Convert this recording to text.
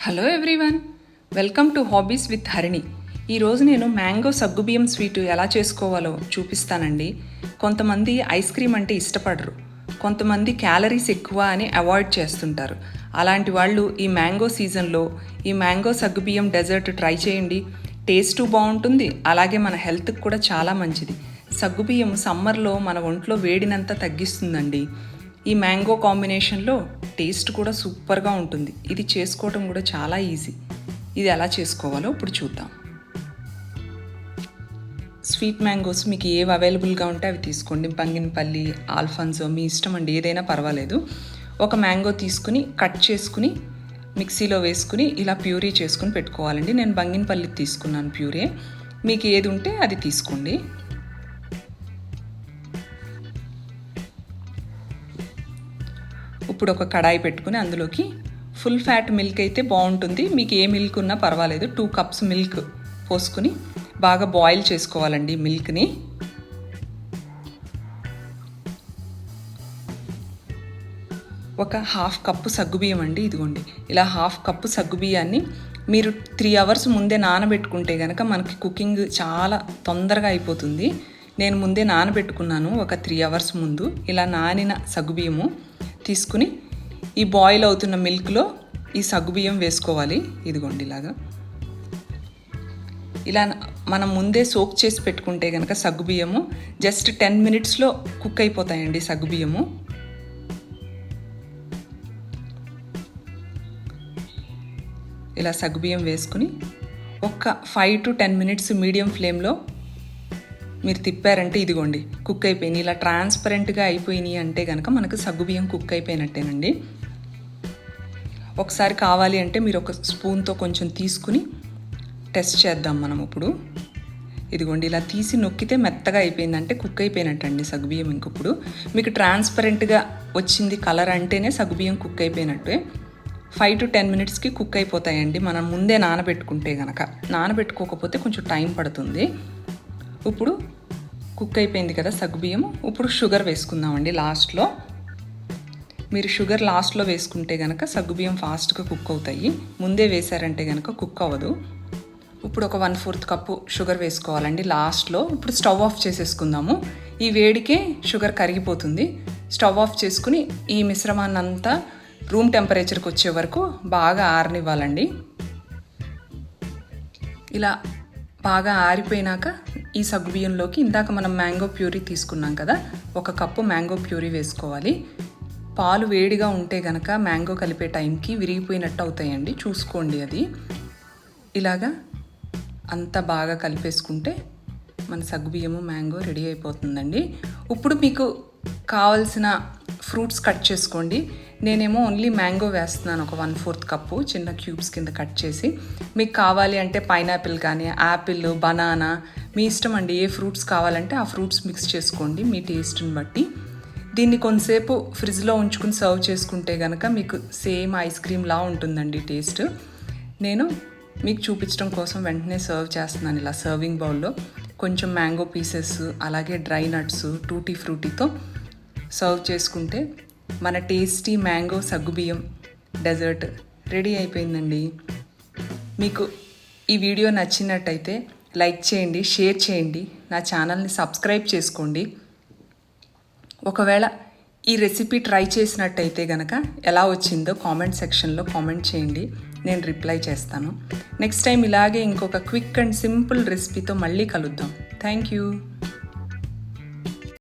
Hello everyone, welcome to hobbies with Harini. ఈరోజు నేను mango సగ్గుబియ్యం స్వీట్ ఎలా చేసుకోవాలో చూపిస్తానండి. కొంతమంది ఐస్ క్రీమ్ అంటే ఇష్టపడరు, కొంతమంది క్యాలరీస్ ఎక్కువ అని అవాయిడ్ చేస్తుంటారు. అలాంటి వాళ్ళు ఈ మ్యాంగో సీజన్లో ఈ మ్యాంగో సగ్గుబియ్యం డెజర్ట్ ట్రై చేయండి. టేస్టు బాగుంటుంది, అలాగే మన హెల్త్కి కూడా చాలా మంచిది. సగ్గుబియ్యం సమ్మర్లో మన ఒంట్లో వేడినంతా తగ్గిస్తుందండి. ఈ మ్యాంగో కాంబినేషన్లో టేస్ట్ కూడా సూపర్గా ఉంటుంది. ఇది చేసుకోవడం కూడా చాలా ఈజీ. ఇది ఎలా చేసుకోవాలో ఇప్పుడు చూద్దాం. స్వీట్ మ్యాంగోస్ మీకు ఏవి అవైలబుల్గా ఉంటే అవి తీసుకోండి. బంగినపల్లి, ఆల్ఫాన్సో, మీ ఇష్టం అండి, ఏదైనా పర్వాలేదు. ఒక మ్యాంగో తీసుకుని కట్ చేసుకుని మిక్సీలో వేసుకుని ఇలా ప్యూరీ చేసుకుని పెట్టుకోవాలండి. నేను బంగినపల్లి తీసుకున్నాను ప్యూరీ. మీకు ఏది ఉంటే అది తీసుకోండి. ఇప్పుడు ఒక కడాయి పెట్టుకుని అందులోకి ఫుల్ ఫ్యాట్ మిల్క్ అయితే బాగుంటుంది. మీకు ఏ మిల్క్ ఉన్నా పర్వాలేదు. 2 కప్స్ మిల్క్ పోసుకుని బాగా బాయిల్ చేసుకోవాలండి మిల్క్ని. ఒక 1/2 కప్పు సగ్గుబియ్యం అండి, ఇదిగోండి. ఇలా 1/2 కప్పు సగ్గుబియ్యాన్ని మీరు 3 అవర్స్ ముందే నానబెట్టుకుంటే కనుక మనకి కుకింగ్ చాలా తొందరగా అయిపోతుంది. నేను ముందే నానబెట్టుకున్నాను ఒక 3 అవర్స్ ముందు. ఇలా నానిన సగ్గుబియ్యము తీసుకుని ఈ బాయిల్ అవుతున్న మిల్క్లో ఈ సగ్గుబియ్యం వేసుకోవాలి. ఇదిగోండి ఇలాగా. ఇలా మనం ముందే సోక్ చేసి పెట్టుకుంటే కనుక సగ్గుబియ్యము జస్ట్ 10 మినిట్స్లో కుక్ అయిపోతాయండి సగ్గుబియ్యము. ఇలా సగ్గుబియ్యం వేసుకుని ఒక 5 to 10 మినిట్స్ మీడియం ఫ్లేమ్లో మీరు తిప్పారంటే ఇదిగోండి కుక్ అయిపోయినాయి. ఇలా ట్రాన్స్పరెంట్గా అయిపోయినాయి అంటే కనుక మనకు సగ్గుబియ్యం కుక్ అయిపోయినట్టేనండి. ఒకసారి కావాలి అంటే మీరు ఒక స్పూన్తో కొంచెం తీసుకుని టెస్ట్ చేద్దాం మనం ఇప్పుడు. ఇదిగోండి ఇలా తీసి నొక్కితే మెత్తగా అయిపోయిందంటే కుక్ అయిపోయినట్టండి సగ్గుబియ్యం. ఇంకొప్పుడు మీకు ట్రాన్స్పరెంట్గా వచ్చింది కలర్ అంటేనే సగ్గుబియ్యం కుక్ అయిపోయినట్టే. 5 to 10 మినిట్స్కి కుక్ అయిపోతాయండి మనం ముందే నానబెట్టుకుంటే కనుక. నానబెట్టుకోకపోతే కొంచెం టైం పడుతుంది. ఇప్పుడు కుక్ అయిపోయింది కదా సగ్గుబియ్యం. ఇప్పుడు షుగర్ వేసుకుందామండి లాస్ట్లో. మీరు షుగర్ లాస్ట్లో వేసుకుంటే కనుక సగ్గుబియ్యం ఫాస్ట్గా కుక్ అవుతాయి. ముందే వేసారంటే కనుక కుక్ అవ్వదు. ఇప్పుడు ఒక 1/4 కప్పు షుగర్ వేసుకోవాలండి లాస్ట్లో. ఇప్పుడు స్టవ్ ఆఫ్ చేసేసుకుందాము. ఈ వేడికే షుగర్ కరిగిపోతుంది. స్టవ్ ఆఫ్ చేసుకుని ఈ మిశ్రమాన్ని అంతా రూమ్ టెంపరేచర్కి వచ్చే వరకు బాగా ఆరనివ్వాలండి. ఇలా బాగా ఆరిపోయినాక ఈ సగ్గుబియ్యంలోకి ఇందాక మనం మ్యాంగో ప్యూరీ తీసుకున్నాం కదా, 1 కప్పు మ్యాంగో ప్యూరీ వేసుకోవాలి. పాలు వేడిగా ఉంటే కనుక మ్యాంగో కలిపే టైంకి విరిగిపోయినట్టు అవుతాయండి, చూసుకోండి అది. ఇలాగా అంతా బాగా కలిపేసుకుంటే మన సగ్గుబియ్యము మ్యాంగో రెడీ అయిపోతుందండి. ఇప్పుడు మీకు కావలసిన ఫ్రూట్స్ కట్ చేసుకోండి. నేనేమో ఓన్లీ మ్యాంగో వేస్తున్నాను, ఒక 1/4 కప్పు చిన్న క్యూబ్స్ కింద కట్ చేసి. మీకు కావాలి అంటే పైనాపిల్ కానీ, యాపిల్, బనానా, మీ ఇష్టం అండి. ఏ ఫ్రూట్స్ కావాలంటే ఆ ఫ్రూట్స్ మిక్స్ చేసుకోండి మీ టేస్ట్ని బట్టి. దీన్ని కొంతసేపు ఫ్రిడ్జ్లో ఉంచుకుని సర్వ్ చేసుకుంటే కనుక మీకు సేమ్ ఐస్ క్రీమ్లా ఉంటుందండి టేస్ట్. నేను మీకు చూపించడం కోసం వెంటనే సర్వ్ చేస్తున్నాను. ఇలా సర్వింగ్ బౌల్లో కొంచెం మ్యాంగో పీసెస్, అలాగే డ్రై నట్స్, టూటీ ఫ్రూటీతో సర్వ్ చేసుకుంటే మన టేస్టీ మ్యాంగో సగ్గుబియ్యం డెజర్ట్ రెడీ అయిపోయిందండి. మీకు ఈ వీడియో నచ్చినట్టయితే లైక్ చేయండి, షేర్ చేయండి, నా ఛానల్ని సబ్స్క్రైబ్ చేసుకోండి. ఒకవేళ ఈ రెసిపీ ట్రై చేసినట్టయితే కనుక ఎలా వచ్చిందో కామెంట్ సెక్షన్లో కామెంట్ చేయండి, నేను రిప్లై చేస్తాను. నెక్స్ట్ టైం ఇలాగే ఇంకొక క్విక్ అండ్ సింపుల్ రెసిపీతో మళ్ళీ కలుద్దాం. Thank you.